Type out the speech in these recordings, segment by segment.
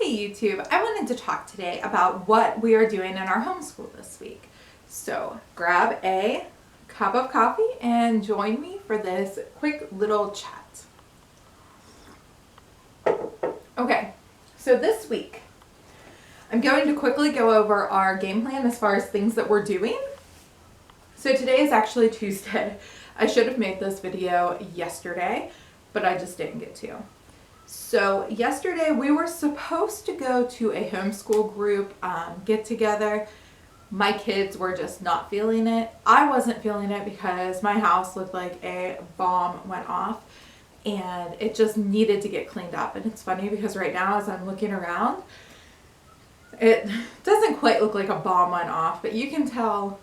Hey YouTube, I wanted to talk today about what we are doing in our homeschool this week. So grab a cup of coffee and join me for this quick little chat. Okay, so this week I'm going to quickly go over our game plan as far as things that we're doing. So today is actually Tuesday. I should have made this video yesterday, but I just didn't get to. So yesterday we were supposed to go to a homeschool group get together. My kids were just not feeling it. I wasn't feeling it because my house looked like a bomb went off and it just needed to get cleaned up. And it's funny because right now as I'm looking around, it doesn't quite look like a bomb went off, but you can tell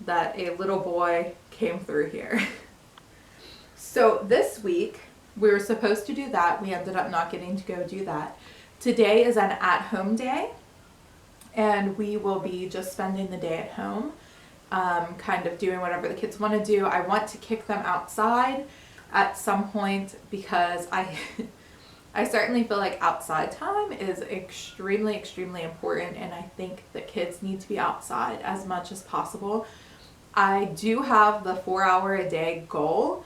that a little boy came through here. So this week we were supposed to do that. We ended up not getting to go do that. Today is an at-home day, and we will be just spending the day at home, kind of doing whatever the kids want to do. I want to kick them outside at some point because I certainly feel like outside time is extremely, extremely important, and I think that kids need to be outside as much as possible. I do have the 4-hour-a-day goal,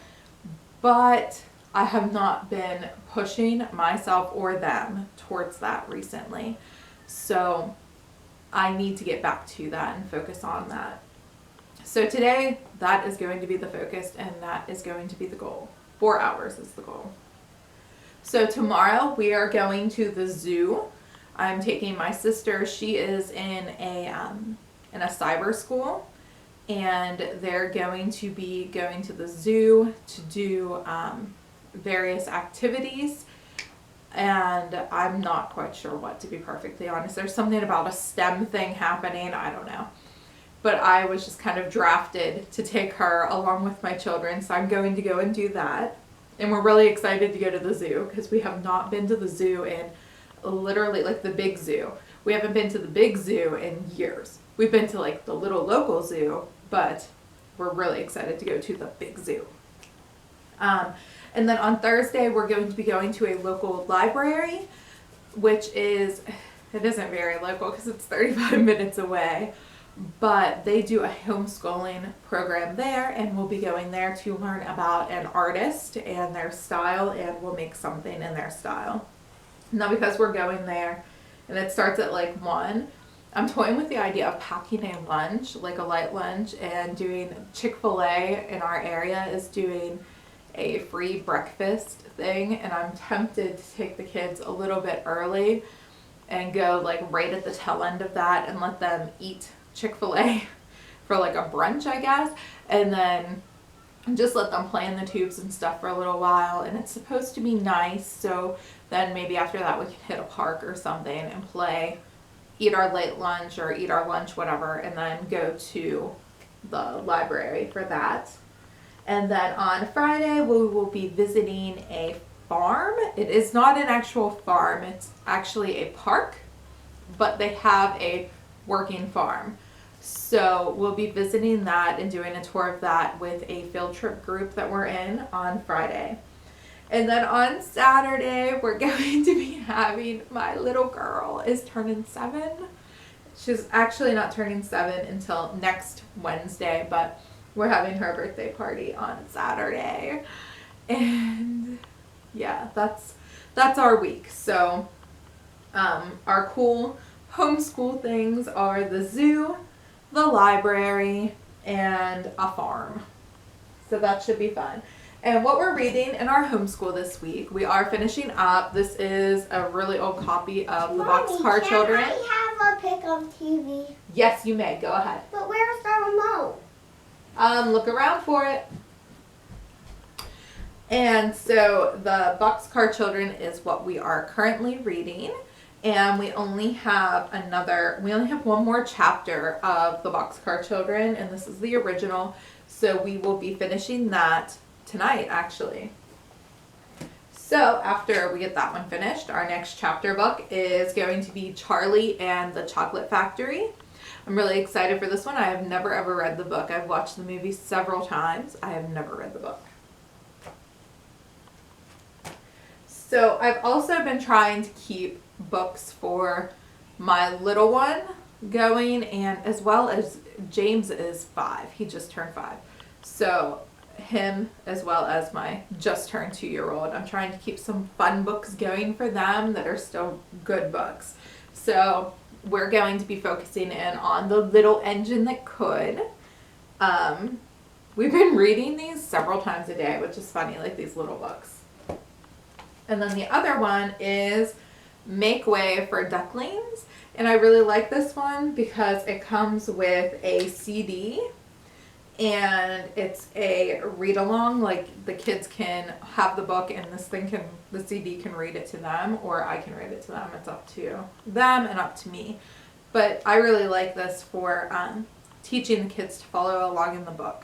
but I have not been pushing myself or them towards that recently. So I need to get back to that and focus on that. So today that is going to be the focus and that is going to be the goal. 4 hours is the goal. So tomorrow we are going to the zoo. I'm taking my sister. She is in a cyber school, and they're going to be going to the zoo to do various activities, and I'm not quite sure what, to be perfectly honest. There's something about a STEM thing happening, I don't know, but I was just kind of drafted to take her along with my children, so I'm going to go and do that. And we're really excited to go to the zoo because we have not been to the zoo in literally, like, the big zoo. We haven't been to the big zoo in years. We've been to like the little local zoo, but we're really excited to go to the big zoo. And then on Thursday, we're going to be going to a local library, which it isn't very local because it's 35 minutes away, but they do a homeschooling program there, and we'll be going there to learn about an artist and their style, and we'll make something in their style. Now, because we're going there and it starts at like 1, I'm toying with the idea of packing a lunch, like a light lunch, and doing Chick-fil-A in our area is doing a free breakfast thing, and I'm tempted to take the kids a little bit early and go like right at the tail end of that and let them eat Chick-fil-A for like a brunch, I guess, and then just let them play in the tubes and stuff for a little while. And it's supposed to be nice, so then maybe after that we can hit a park or something and play, eat our late lunch or eat our lunch, whatever, and then go to the library for that. And then on Friday, we will be visiting a farm. It is not an actual farm. It's actually a park, but they have a working farm. So we'll be visiting that and doing a tour of that with a field trip group that we're in on Friday. And then on Saturday, we're going to be having, my little girl is turning 7. She's actually not turning 7 until next Wednesday, but we're having her birthday party on Saturday, and yeah, that's our week. So our cool homeschool things are the zoo, the library, and a farm. So that should be fun. And what we're reading in our homeschool this week, we are finishing up. This is a really old copy of The Boxcar Children. Can I have a pick of TV? Yes, you may. Go ahead. But where's the remote? Look around for it. And so the Boxcar Children is what we are currently reading, and we only have one more chapter of the Boxcar Children, and this is the original, so we will be finishing that tonight, actually. So after we get that one finished, our next chapter book is going to be Charlie and the Chocolate Factory. I'm really excited for this one. I have never ever read the book. I've watched the movie several times. I have never read the book. So I've also been trying to keep books for my little one going, and as well as James is 5. He just turned 5. So him as well as my just turned 2-year-old. I'm trying to keep some fun books going for them that are still good books. So we're going to be focusing in on The Little Engine That Could. We've been reading these several times a day, which is funny, like these little books. And then the other one is Make Way for Ducklings. And I really like this one because it comes with a CD and it's a read along. Like the kids can have the book and the CD can read it to them, or I can read it to them. It's up to them and up to me. But I really like this for teaching the kids to follow along in the book.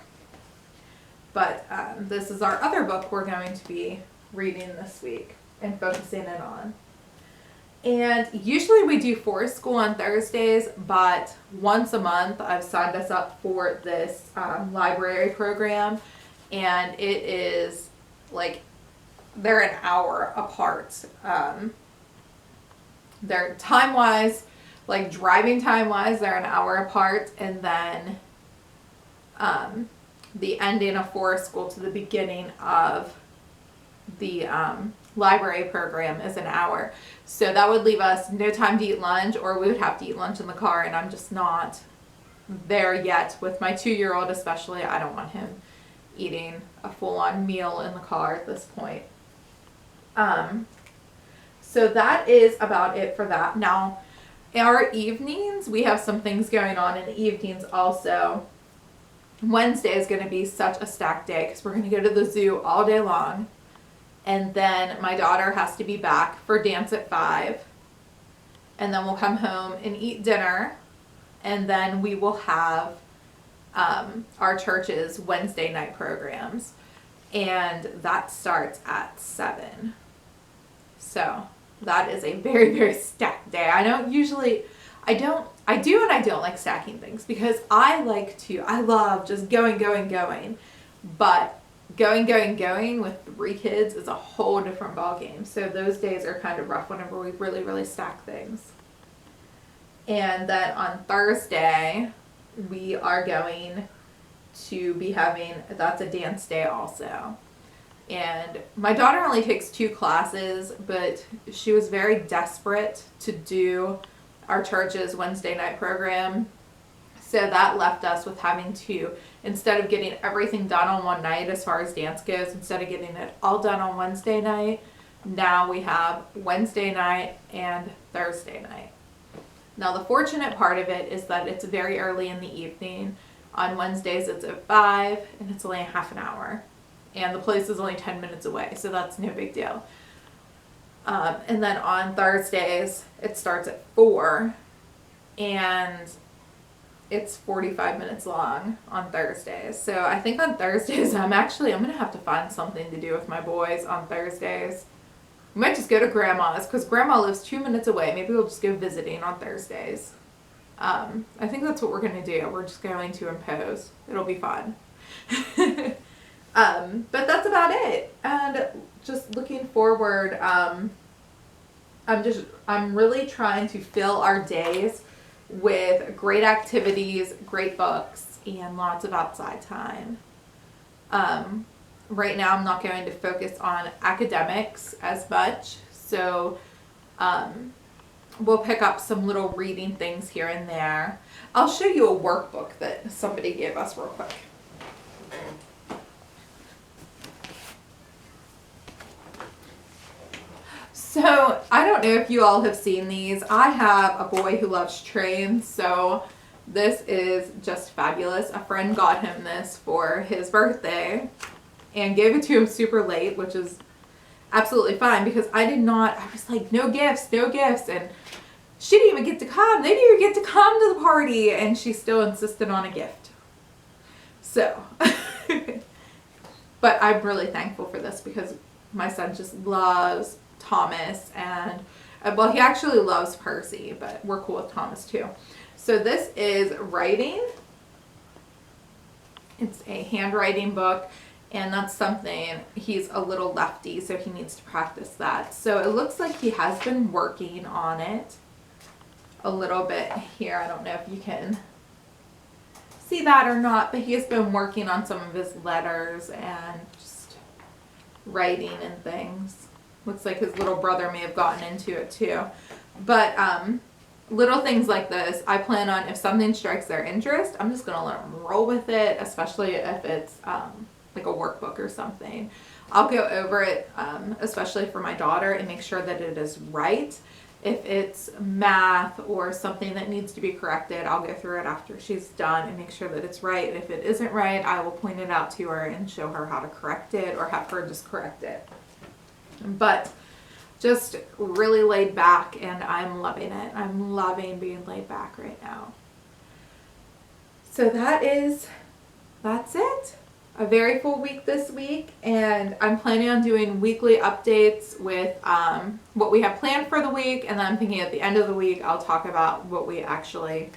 But this is our other book we're going to be reading this week and focusing in on. And usually we do Forest School on Thursdays, but once a month I've signed us up for this library program, and it is like they're an hour apart. They're time-wise, like driving time-wise, they're an hour apart, and then the ending of Forest School to the beginning of the library program is an hour. So that would leave us no time to eat lunch, or we would have to eat lunch in the car, and I'm just not there yet with my 2-year-old especially. I don't want him eating a full-on meal in the car at this point. So that is about it for that. Now, our evenings, we have some things going on in the evenings also. Wednesday is going to be such a stacked day because we're going to go to the zoo all day long. And then my daughter has to be back for dance at 5. And then we'll come home and eat dinner. And then we will have our church's Wednesday night programs. And that starts at 7. So that is a very, very stacked day. I do and I don't like stacking things because I love just going. But going with 3 kids is a whole different ballgame. So those days are kind of rough whenever we really, really stack things. And then on Thursday, we are going to be that's a dance day also. And my daughter only takes 2 classes, but she was very desperate to do our church's Wednesday night program. So that left us with having to, instead of getting everything done on one night as far as dance goes, instead of getting it all done on Wednesday night, now we have Wednesday night and Thursday night. Now the fortunate part of it is that it's very early in the evening. On Wednesdays it's at 5 and it's only a half an hour. And the place is only 10 minutes away, so that's no big deal. And then on Thursdays it starts at 4 and it's 45 minutes long on Thursdays. So I think on Thursdays I'm going to have to find something to do with my boys on Thursdays. We might just go to Grandma's because Grandma lives 2 minutes away. Maybe we'll just go visiting on Thursdays. I think that's what we're going to do. We're just going to impose. It'll be fun. But that's about it. And just looking forward, I'm really trying to fill our days with great activities, great books, and lots of outside time. Right now I'm not going to focus on academics as much, so we'll pick up some little reading things here and there. I'll show you a workbook that somebody gave us real quick. So, I don't know if you all have seen these. I have a boy who loves trains, so this is just fabulous. A friend got him this for his birthday and gave it to him super late, which is absolutely fine because I was like, no gifts, and she didn't even get to come. They didn't even get to come to the party, and she still insisted on a gift. So, but I'm really thankful for this because my son just loves Thomas, and well, he actually loves Percy, but we're cool with Thomas too. So this is writing. It's a handwriting book, And that's something, he's a little lefty, so he needs to practice that. So it looks like he has been working on it a little bit here. I don't know if you can see that or not, but he has been working on some of his letters and just writing and things. Looks like his little brother may have gotten into it too. But little things like this, I plan on, if something strikes their interest, I'm just going to let them roll with it, especially if it's like a workbook or something. I'll go over it, especially for my daughter, and make sure that it is right. If it's math or something that needs to be corrected, I'll go through it after she's done and make sure that it's right. If it isn't right, I will point it out to her and show her how to correct it, or have her just correct it. But just really laid back, and I'm loving it. I'm loving being laid back right now. So that's it. A very full week this week, and I'm planning on doing weekly updates with what we have planned for the week, and then I'm thinking at the end of the week I'll talk about what we actually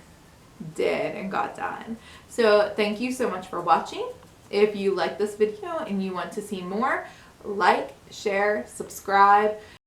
did and got done. So thank you so much for watching. If you like this video and you want to see more, like, share, subscribe.